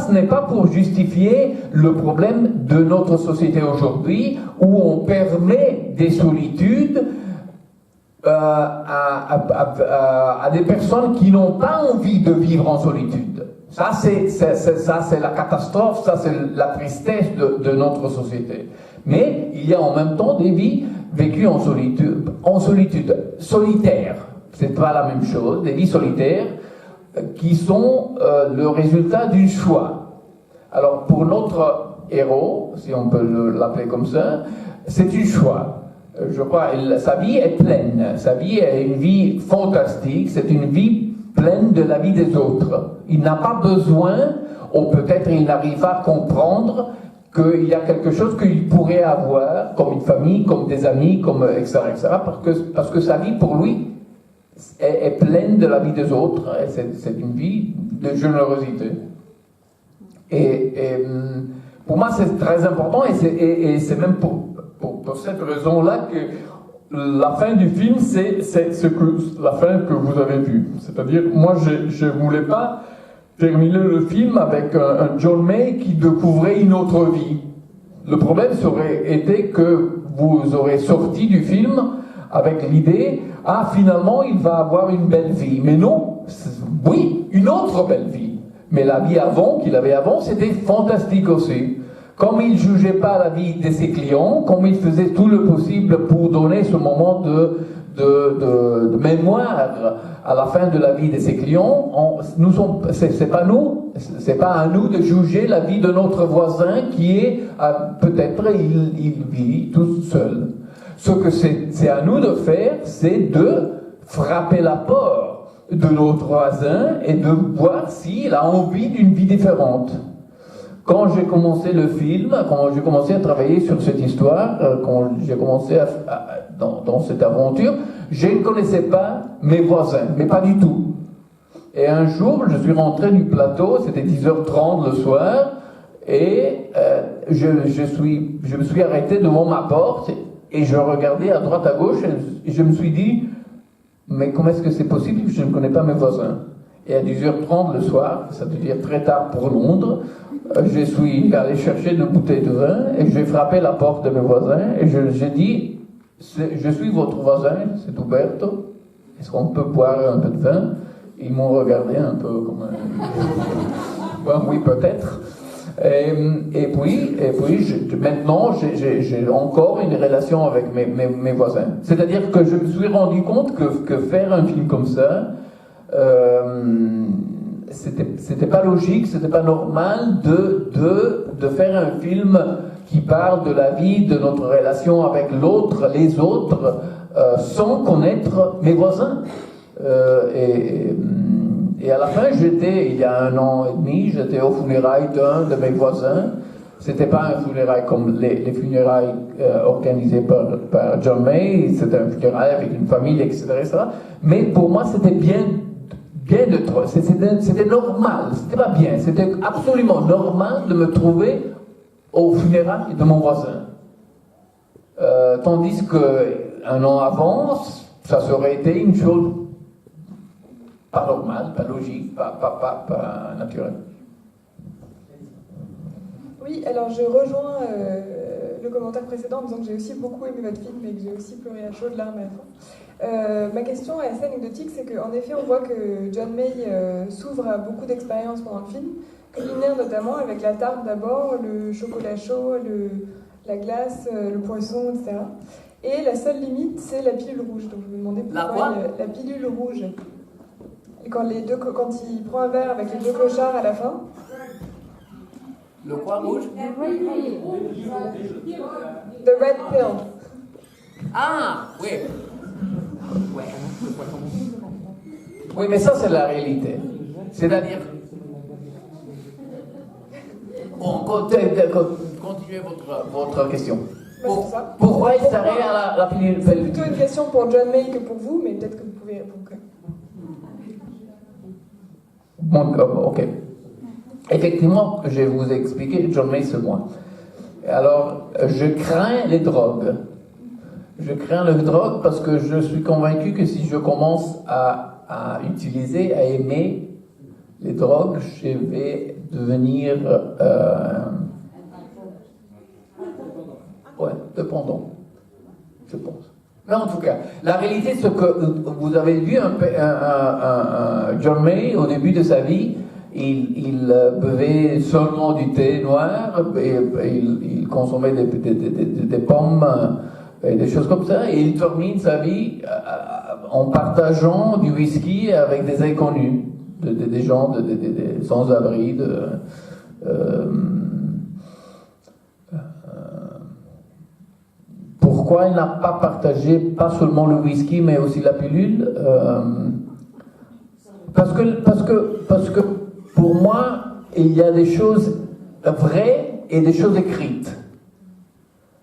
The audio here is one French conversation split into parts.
ce n'est pas pour justifier le problème de notre société aujourd'hui où on permet des solitudes à des personnes qui n'ont pas envie de vivre en solitude. Ça, c'est la catastrophe, ça, c'est la tristesse de notre société. Mais il y a en même temps des vies vécues en solitude, solitaires. C'est pas la même chose, des vies solitaires qui sont le résultat du choix. Alors, pour notre héros, si on peut l'appeler comme ça, c'est un choix. Je crois, sa vie est pleine. Sa vie est une vie fantastique. C'est une vie pleine de la vie des autres. Il n'a pas besoin, ou peut-être il n'arrive pas à comprendre qu'il y a quelque chose qu'il pourrait avoir, comme une famille, comme des amis, comme etc., etc., parce que sa vie, pour lui, est pleine de la vie des autres. Et c'est une vie de générosité. Et pour moi, c'est très important, et c'est même pour cette raison-là que la fin du film, c'est la fin que vous avez vue. C'est-à-dire, moi, je ne voulais pas terminer le film avec un John May qui découvrait une autre vie. Le problème aurait été que vous aurez sorti du film avec l'idée, finalement, il va avoir une belle vie. Mais non, oui, une autre belle vie. Mais la vie qu'il avait avant, c'était fantastique aussi. Comme il ne jugeait pas la vie de ses clients, comme il faisait tout le possible pour donner ce moment de mémoire à la fin de la vie de ses clients, c'est pas à nous de juger la vie de notre voisin qui est, peut-être, il vit tout seul. Ce que c'est à nous de faire, c'est de frapper la porte de notre voisin et de voir s'il a envie d'une vie différente. Quand j'ai commencé le film, quand j'ai commencé à travailler sur cette histoire, quand j'ai commencé dans cette aventure, je ne connaissais pas mes voisins, mais pas du tout. Et un jour, je suis rentré du plateau, c'était 10h30 le soir, et je me suis arrêté devant ma porte, et je regardais à droite, à gauche, et je me suis dit, mais comment est-ce que c'est possible que je ne connais pas mes voisins? Et à 10h30 le soir, ça veut dire très tard pour Londres, je suis allé chercher une bouteille de vin et j'ai frappé la porte de mes voisins et j'ai dit, je suis votre voisin, c'est Umberto, est-ce qu'on peut boire un peu de vin? Ils m'ont regardé un peu comme oui, peut-être. Et puis maintenant, j'ai encore une relation avec mes voisins. C'est-à-dire que je me suis rendu compte que faire un film comme ça, c'était pas logique, c'était pas normal de faire un film qui parle de la vie, de notre relation avec l'autre, les autres, sans connaître mes voisins. Et à la fin, il y a 1 an et demi, j'étais aux funérailles d'un de mes voisins. C'était pas un funérail comme les funérailles organisées par John May, c'était un funérail avec une famille, etc., etc. Mais pour moi, c'était bien c'était normal, c'était pas bien, c'était absolument normal de me trouver au funérailles de mon voisin. Tandis que 1 an avant, ça aurait été une chose pas normale, pas logique, pas naturelle. Oui, alors je rejoins le commentaire précédent en disant que j'ai aussi beaucoup aimé votre film et que j'ai aussi pleuré à chaudes larmes à la fin. Ma question est assez anecdotique, c'est qu'en effet on voit que John May s'ouvre à beaucoup d'expériences pendant le film, culinaire notamment, avec la tarte d'abord, le chocolat chaud, la glace, le poisson, etc. Et la seule limite, c'est la pilule rouge. Donc je me demandais pourquoi la pilule rouge. Et quand il prend un verre avec les 2 clochards à la fin. Le quoi rouge? The red pill. Ah, oui. Oui, mais ça, c'est la réalité. C'est-à-dire... Bon, continuez votre question. Pourquoi il s'arrête à la pilule? C'est plutôt une question pour John May que pour vous, mais peut-être que vous pouvez répondre. Ok. Effectivement, je vais vous expliquer, John May, c'est moi. Alors, je crains les drogues. Je crains les drogues parce que je suis convaincu que si je commence à utiliser, à aimer les drogues, je vais devenir dépendant, je pense. Mais en tout cas, la réalité, c'est que vous avez vu John May, au début de sa vie, il buvait seulement du thé noir, et il consommait des pommes et des choses comme ça, et il termine sa vie en partageant du whisky avec des inconnus, des gens des sans-abri, Pourquoi il n'a pas partagé pas seulement le whisky mais aussi la pilule? Parce que pour moi il y a des choses vraies et des choses écrites.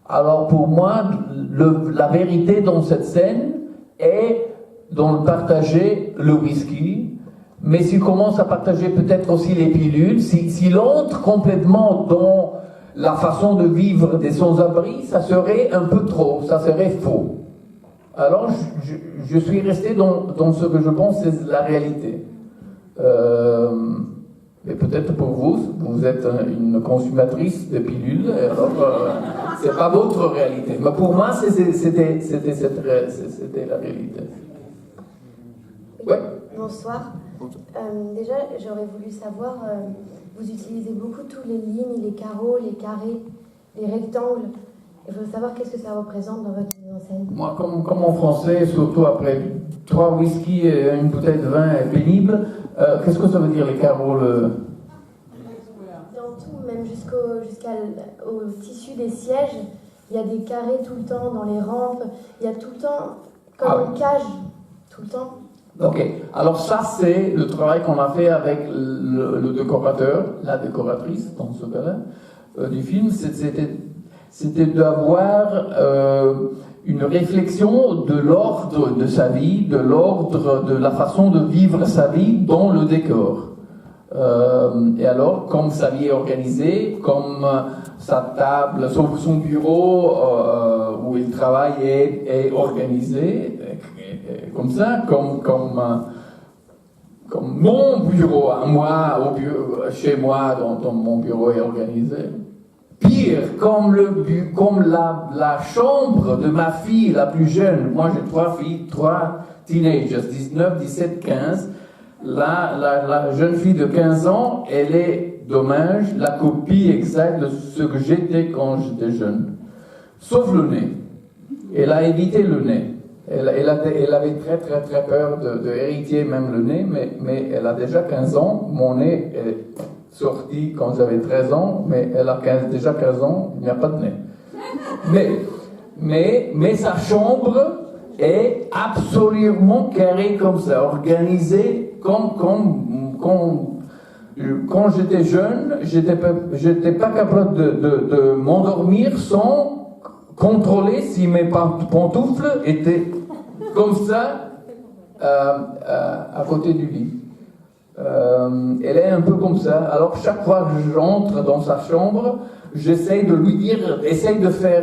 Alors pour moi la vérité dans cette scène est dans le partager le whisky, mais s'il commence à partager peut-être aussi les pilules, s'il entre complètement dans la façon de vivre des sans-abri, ça serait un peu trop, ça serait faux. Alors je suis resté dans ce que je pense c'est la réalité. Mais peut-être pour vous êtes une consommatrice de pilules, alors c'est pas votre réalité. Mais pour moi, c'était la réalité. Ouais. Bonsoir. Déjà, j'aurais voulu savoir, vous utilisez beaucoup tous les lignes, les carreaux, les carrés, les rectangles. Je veux savoir qu'est-ce que ça représente dans votre mise en scène. Moi, comme en français, surtout après 3 whisky et une bouteille de vin est pénible, qu'est-ce que ça veut dire les carreaux Dans tout, même jusqu'au tissu des sièges, il y a des carrés tout le temps dans les rampes, il y a tout le temps comme une cage, tout le temps. Ok, alors ça c'est le travail qu'on a fait avec le décorateur, la décoratrice dans ce cas-là du film, c'était d'avoir une réflexion de l'ordre de sa vie, de l'ordre de la façon de vivre sa vie dans le décor. Et alors, comme sa vie est organisée, comme sa table, son bureau où il travaille est organisé, comme ça, comme mon bureau à moi, chez moi, dans mon bureau est organisé. Pire, comme la chambre de ma fille la plus jeune. Moi, j'ai 3 filles, 3 teenagers, 19, 17, 15. La jeune fille de 15 ans, elle est, dommage, la copie exacte de ce que j'étais quand j'étais jeune. Sauf le nez. Elle a évité le nez. Elle avait très peur de hériter même le nez, mais elle a déjà 15 ans. Mon nez est sorti quand j'avais 13 ans, mais elle a déjà 15 ans, il n'y a pas de nez. Mais sa chambre est absolument carrée comme ça, organisée comme quand j'étais jeune, j'étais pas capable de m'endormir sans contrôler si mes pantoufles étaient comme ça à côté du lit. Elle est un peu comme ça. Alors chaque fois que j'entre dans sa chambre, j'essaye de lui dire, essaye de faire,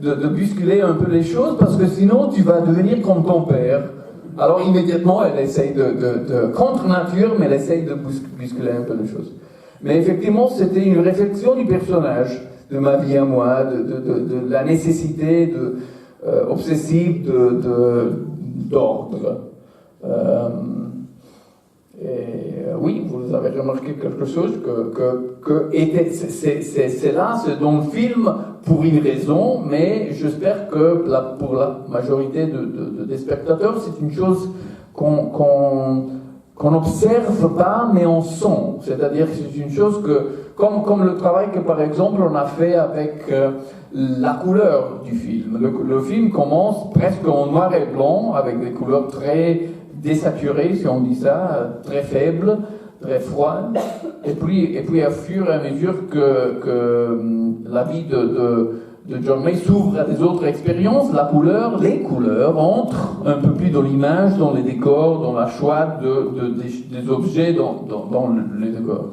de bousculer un peu les choses, parce que sinon tu vas devenir comme ton père. Alors immédiatement, elle essaye de contre nature, mais elle essaye de bousculer un peu les choses. Mais effectivement, c'était une réflexion du personnage, de ma vie à moi, de la nécessité obsessive d'ordre. Oui, vous avez remarqué quelque chose c'est là, c'est dans le film pour une raison, mais j'espère que pour la majorité des spectateurs, c'est une chose qu'on n'observe pas, mais on sent. C'est-à-dire que c'est une chose comme le travail que par exemple on a fait avec la couleur du film. Le film commence presque en noir et blanc, avec des couleurs très désaturées, si on dit ça, très faibles, très froides. Et puis à fur et à mesure que la vie de John May s'ouvre à des autres expériences, les couleurs entrent un peu plus dans l'image, dans les décors, dans la choix des objets dans les décors.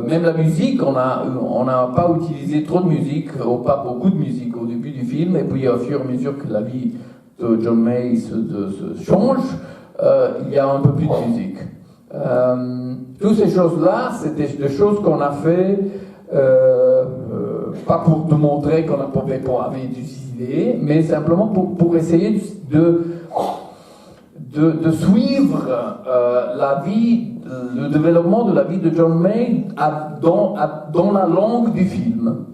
Même la musique, on n'a pas utilisé trop de musique, ou pas beaucoup de musique au début du film, et puis au fur et à mesure que la vie de John May se change, il y a un peu plus de musique. Toutes ces choses-là, c'était des choses qu'on a fait, pas pour te montrer qu'on n'avait pas des idées, mais simplement pour essayer de suivre la vie, le développement de la vie de John May dans la langue du film.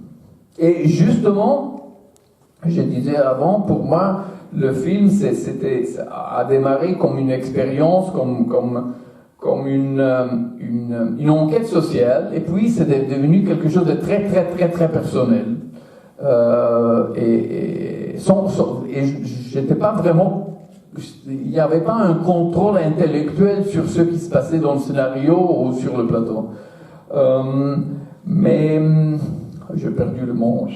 Et justement, je disais avant, pour moi, le film a démarré comme une expérience, comme une enquête sociale, et puis c'est devenu quelque chose de très très très très personnel. Et j'étais pas vraiment, il n'y avait pas un contrôle intellectuel sur ce qui se passait dans le scénario ou sur le plateau. Mais j'ai perdu le mot.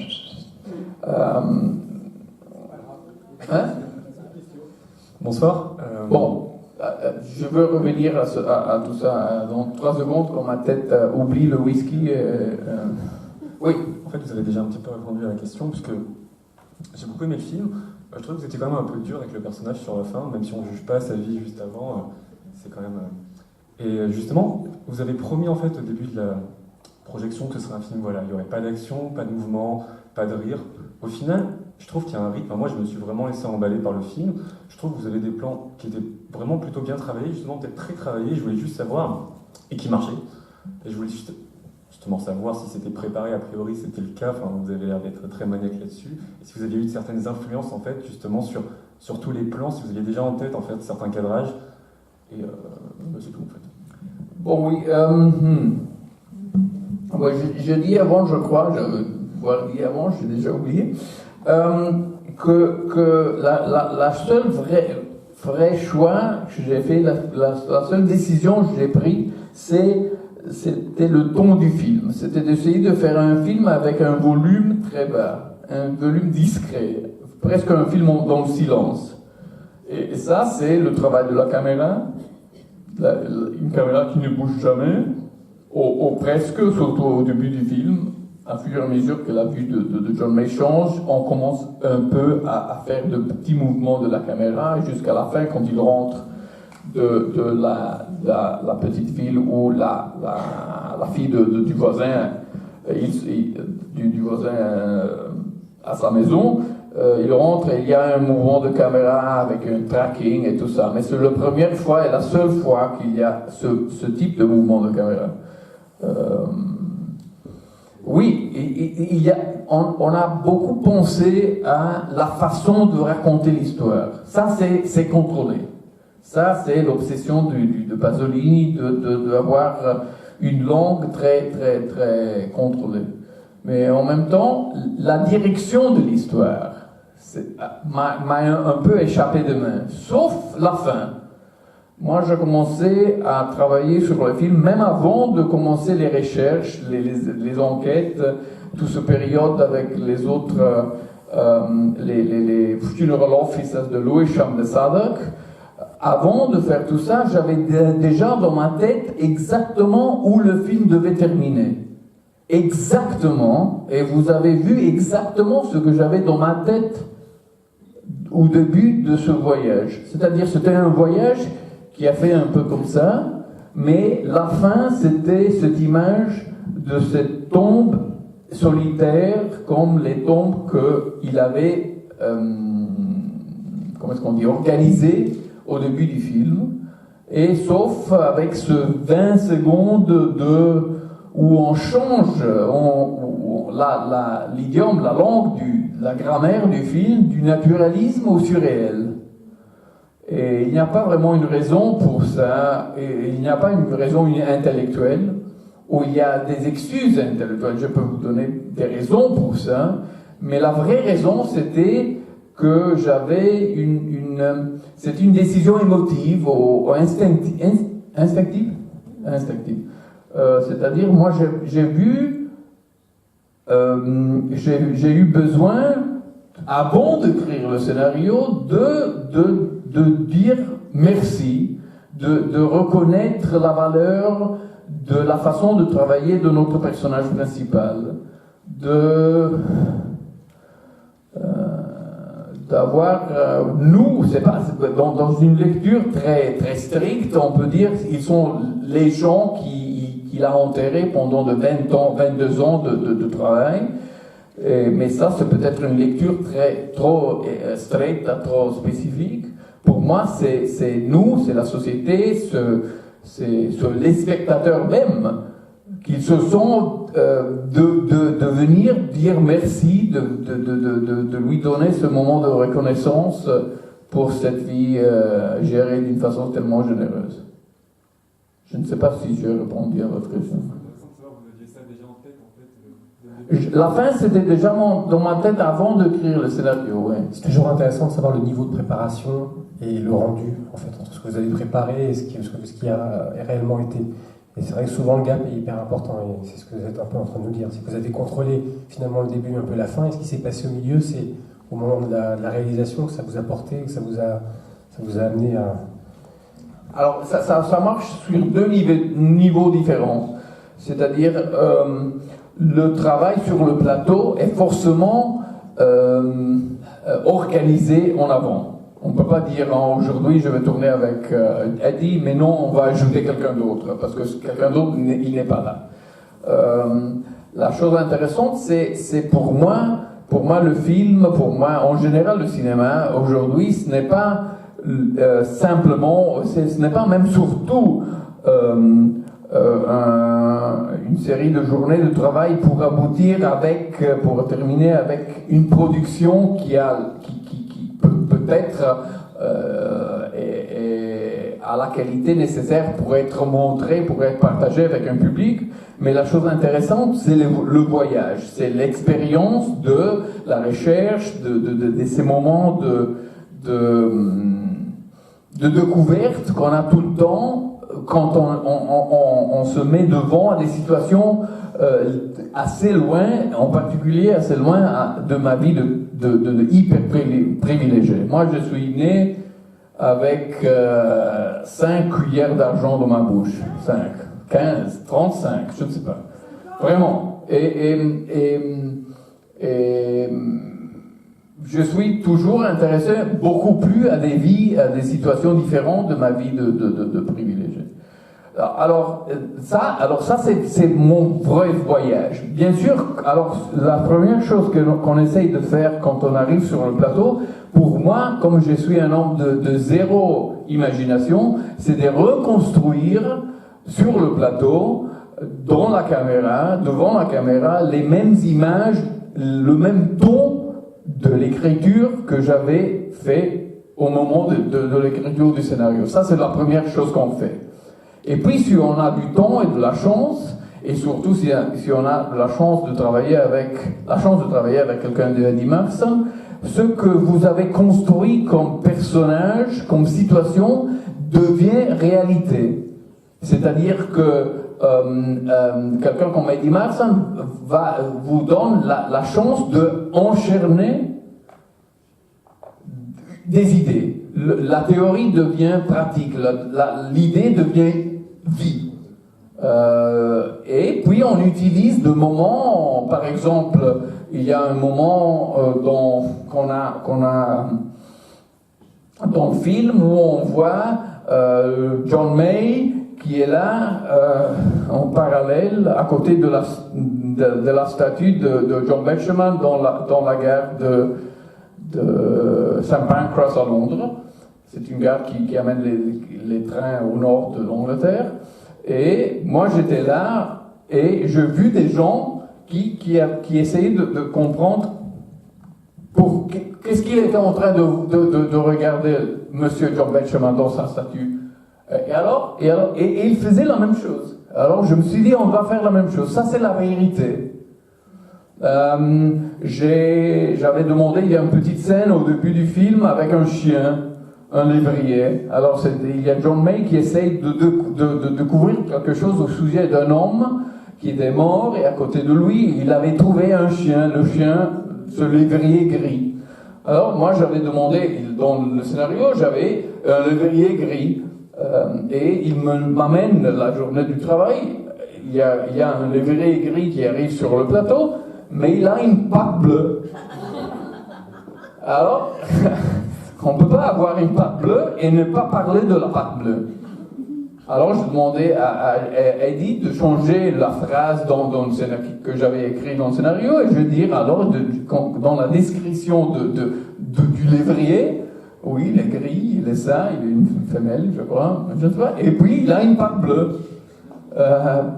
Bonsoir. Bon, je veux revenir à tout ça dans 3 secondes quand ma tête oublie le whisky. Oui. En fait, vous avez déjà un petit peu répondu à la question, puisque j'ai beaucoup aimé le film. Je trouve que vous étiez quand même un peu dur avec le personnage sur la fin, même si on ne juge pas sa vie juste avant. C'est quand même... Et justement, vous avez promis en fait au début de la projection que ce serait un film, voilà, il n'y aurait pas d'action, pas de mouvement, pas de rire. Au final, je trouve qu'il y a un rythme. Moi, je me suis vraiment laissé emballer par le film. Je trouve que vous avez des plans qui étaient vraiment plutôt bien travaillés, justement peut-être très travaillés. Je voulais juste savoir, et qui marchaient. Et je voulais justement savoir si c'était préparé. A priori, c'était le cas. Enfin, vous avez l'air d'être très maniaque là-dessus. Et si vous aviez eu certaines influences en fait, justement sur tous les plans, si vous aviez déjà en tête en fait certains cadrages. Et c'est tout en fait. Bon, oui. Ouais, je dis avant, je crois, dit avant, j'ai déjà oublié, que la seule vrai choix que j'ai fait, la seule décision que j'ai prise, c'était le ton du film. C'était d'essayer de faire un film avec un volume très bas, un volume discret, presque un film dans le silence. Et ça, c'est le travail de la caméra, une caméra qui ne bouge jamais, ou presque, surtout au début du film. À fur et à mesure que la vue de John May change, on commence un peu à faire de petits mouvements de la caméra, jusqu'à la fin, quand il rentre de la petite ville où la fille du voisin, du voisin à sa maison, il rentre et il y a un mouvement de caméra avec un tracking et tout ça. Mais c'est la première fois et la seule fois qu'il y a ce type de mouvement de caméra. Oui, on a beaucoup pensé à la façon de raconter l'histoire. Ça, c'est contrôlé. Ça, c'est l'obsession de Pasolini d'avoir une langue très, très, très contrôlée. Mais en même temps, la direction de l'histoire m'a un peu échappé de main, sauf la fin. Moi, j'ai commencé à travailler sur le film, même avant de commencer les recherches, les enquêtes, toute cette période avec les autres, les funeral officers de Lewisham de Sadok. Avant de faire tout ça, j'avais déjà dans ma tête exactement où le film devait terminer. Exactement, et vous avez vu exactement ce que j'avais dans ma tête au début de ce voyage. C'est-à-dire, c'était un voyage qui a fait un peu comme ça, mais la fin, c'était cette image de cette tombe solitaire, comme les tombes qu'il avait, organisées au début du film, et sauf avec ce 20 secondes où on change l'idiome, la langue, la grammaire du film, du naturalisme au surréel. Et il n'y a pas vraiment une raison pour ça, et il n'y a pas une raison intellectuelle, où il y a des excuses intellectuelles. Je peux vous donner des raisons pour ça, mais la vraie raison, c'était que j'avais c'est une décision émotive ou instinctive. C'est-à-dire, moi, j'ai eu besoin, avant d'écrire le scénario, de dire merci, de reconnaître la valeur de la façon de travailler de notre personnage principal, d'avoir, nous, c'est pas, dans une lecture très, très stricte, on peut dire, ils sont les gens qui qu'il a enterré pendant de 20 ans, 22 ans de travail. Mais ça, c'est peut-être une lecture trop straight, trop spécifique. Pour moi, c'est nous, c'est la société, c'est les spectateurs même, qui se sont de venir dire merci, de lui donner ce moment de reconnaissance pour cette vie gérée d'une façon tellement généreuse. Je ne sais pas si j'ai répondu à votre question. La fin, c'était déjà dans ma tête avant d'écrire le scénario. Ouais. C'est toujours intéressant de savoir le niveau de préparation et le rendu, en fait, entre ce que vous avez préparé et ce qui a réellement été. Et c'est vrai que souvent le gap est hyper important, et c'est ce que vous êtes un peu en train de nous dire. C'est que vous avez contrôlé finalement le début, un peu la fin, et ce qui s'est passé au milieu, c'est au moment de la réalisation que ça vous a porté, que ça vous a amené à... Alors, ça marche sur deux niveaux différents. C'est-à-dire, le travail sur le plateau est forcément organisé en avant. On ne peut pas dire aujourd'hui je vais tourner avec Eddie, mais non, on va ajouter quelqu'un d'autre, parce que quelqu'un d'autre, il n'est pas là. La chose intéressante, c'est pour moi le film, pour moi en général le cinéma, aujourd'hui, ce n'est pas simplement, ce n'est pas même surtout une série de journées de travail pour aboutir pour terminer avec une production qui peut-être à la qualité nécessaire pour être montrée, pour être partagée avec un public. Mais la chose intéressante, c'est le voyage, c'est l'expérience de la recherche, de ces moments de découverte qu'on a tout le temps quand on se met devant à des situations assez loin, en particulier assez loin de ma vie de hyper privilégié. Moi, je suis né avec 5 cuillères d'argent dans ma bouche. 5, 15, 35, je ne sais pas. Vraiment. Et je suis toujours intéressé beaucoup plus à des vies, à des situations différentes de ma vie de privilégié. Alors ça c'est mon vrai voyage. Bien sûr, alors la première chose qu'on essaye de faire quand on arrive sur le plateau, pour moi, comme je suis un homme de zéro imagination, c'est de reconstruire sur le plateau, devant la caméra, les mêmes images, le même ton de l'écriture que j'avais fait au moment de l'écriture du scénario. Ça, c'est la première chose qu'on fait. Et puis, si on a du temps et de la chance, et surtout si on a la chance de travailler avec quelqu'un de Eddie Marsan, ce que vous avez construit comme personnage, comme situation, devient réalité. C'est-à-dire que quelqu'un comme Eddie Marsan vous donne la chance d'enchaîner des idées. La théorie devient pratique, l'idée devient vie. Et puis on utilise de moments, par exemple, il y a un moment qu'on a dans le film où on voit John May qui est là en parallèle à côté de la statue de John Betjeman dans la gare de St. Pancras à Londres. C'est une gare qui amène les trains au nord de l'Angleterre. Et moi j'étais là et j'ai vu des gens qui essayaient de comprendre qu'est-ce qu'il était en train de regarder Monsieur John Betjeman dans sa statue. Et il faisait la même chose. Alors je me suis dit, on va faire la même chose. Ça, c'est la vérité. J'avais demandé, il y a une petite scène au début du film avec un chien, un lévrier. Alors il y a John May qui essaye de découvrir quelque chose au sujet d'un homme qui était mort, et à côté de lui, il avait trouvé un chien, le chien, ce lévrier gris. Alors moi, j'avais demandé, dans le scénario, j'avais un lévrier gris. Et il m'amène la journée du travail. Il y a un lévrier gris qui arrive sur le plateau, mais il a une patte bleue. Alors, on ne peut pas avoir une patte bleue et ne pas parler de la patte bleue. Alors je demandais à Edith de changer la phrase que j'avais écrite dans le scénario, et je vais dire alors, dans la description du lévrier, oui, il est gris, il est ça, il est une femelle, je crois, et puis il a une patte bleue.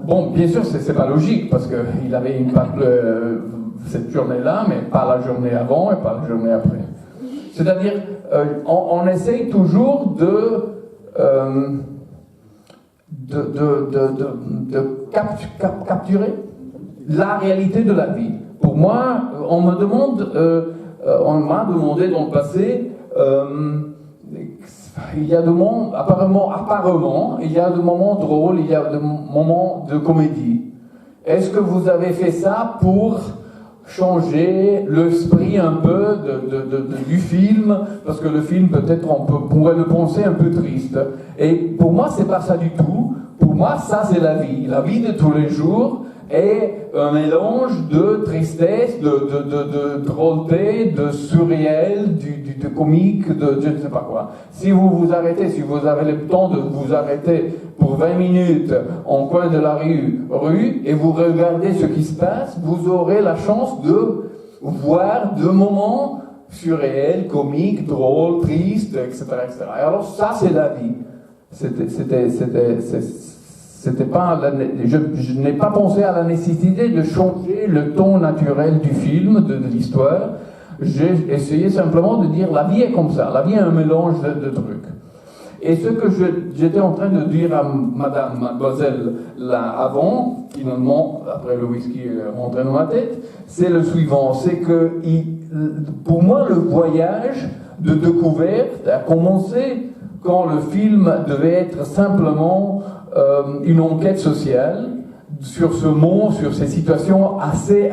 Bon, bien sûr, c'est pas logique, parce qu'il avait une patte bleue cette journée-là, mais pas la journée avant et pas la journée après. C'est-à-dire, on essaye toujours de capturer la réalité de la vie. Pour moi, on m'a demandé dans le passé, il y a des moments, apparemment, il y a des moments drôles, il y a des moments de comédie. Est-ce que vous avez fait ça pour changer l'esprit un peu du film, parce que le film, peut-être, on pourrait le penser un peu triste. Et pour moi, c'est pas ça du tout. Pour moi, ça, c'est la vie. La vie de tous les jours est un mélange de tristesse, de drôleté, de surréel, de comique, de je ne sais pas quoi. Si vous vous arrêtez, si vous avez le temps de vous arrêter pour 20 minutes en coin de la rue et vous regardez ce qui se passe, vous aurez la chance de voir deux moments surréels, comiques, drôles, tristes, etc., etc. Et alors ça, c'est la vie. Je n'ai pas pensé à la nécessité de changer le ton naturel du film, de l'histoire. J'ai essayé simplement de dire la vie est comme ça, la vie est un mélange de trucs. Et ce que j'étais en train de dire à mademoiselle là avant, finalement, après le whisky rentré dans ma tête, c'est le suivant, c'est que pour moi le voyage de découverte a commencé quand le film devait être simplement une enquête sociale sur ce monde, sur ces situations assez